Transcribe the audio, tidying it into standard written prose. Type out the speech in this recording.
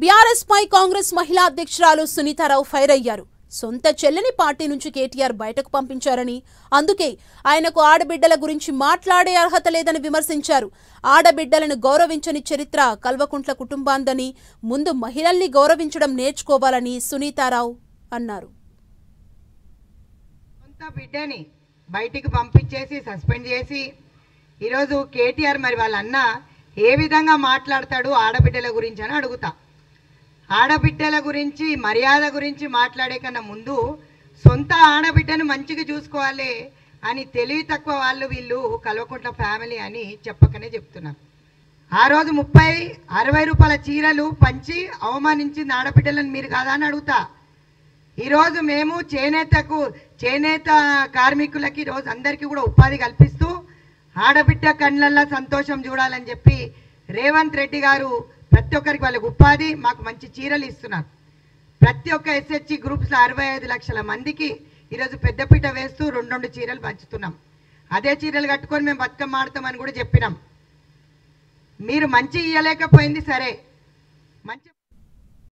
BRS పై కాంగ్రెస్ మహిళా అధ్యక్షురాలు Sunitha Rao fire అయ్యారు. సొంత చెల్లిని పార్టీ నుంచి కేటీఆర్ బయటకు పంపించారని, అందుకే ఆయనకు ఆడబిడ్డల గురించి మాట్లాడే అర్హత లేదని విమర్శించారు. ఆడబిడ్డలను గౌరవించని చరిత్ర కల్వకుంట్ల కుటుంబాందని, ముందు మహిళల్ని గౌరవించడం నేర్చుకోవాలని సునీతారావు అన్నారు. సొంత బిడ్డని బయటికి పంపించేసి సస్పెండ్ చేసి ఈరోజు కేటీఆర్ మరి వాళ్ళ అన్న ఏ విధంగా మాట్లాడతాడు ఆడబిడ్డల గురించి అని అడుగుతా. ఆడబిడ్డల గురించి మర్యాద గురించి మాట్లాడే కన్నా ముందు సొంత ఆడబిడ్డను మంచిగా చూసుకోవాలి అని తెలివి తక్కువ వాళ్ళు వీళ్ళు కల్వకుంట్ల ఫ్యామిలీ అని చెప్పకనే చెప్తున్నారు. ఆ రోజు 30-60 రూపాయల చీరలు పంచి అవమానించింది ఆడబిడ్డలను మీరు కాదా అని అడుగుతా. ఈరోజు మేము చేనేత కార్మికులకి ఈరోజు అందరికీ కూడా ఉపాధి కల్పిస్తూ ఆడబిడ్డ కళ్ళల్లో సంతోషం చూడాలని చెప్పి రేవంత్ రెడ్డి గారు ప్రతి ఒక్కరికి వాళ్ళకి ఉపాధి మాకు మంచి చీరలు ఇస్తున్నారు. ప్రతి ఒక్క ఎస్హెచ్జి గ్రూప్స్లో 65 లక్షల మందికి ఈరోజు పెద్దపీట వేస్తూ 2 చీరలు పంచుతున్నాం. అదే చీరలు కట్టుకొని మేము బతుకమ్మ ఆడతామని కూడా చెప్పినాం. మీరు మంచి ఇయ్యలేకపోయింది సరే, మంచి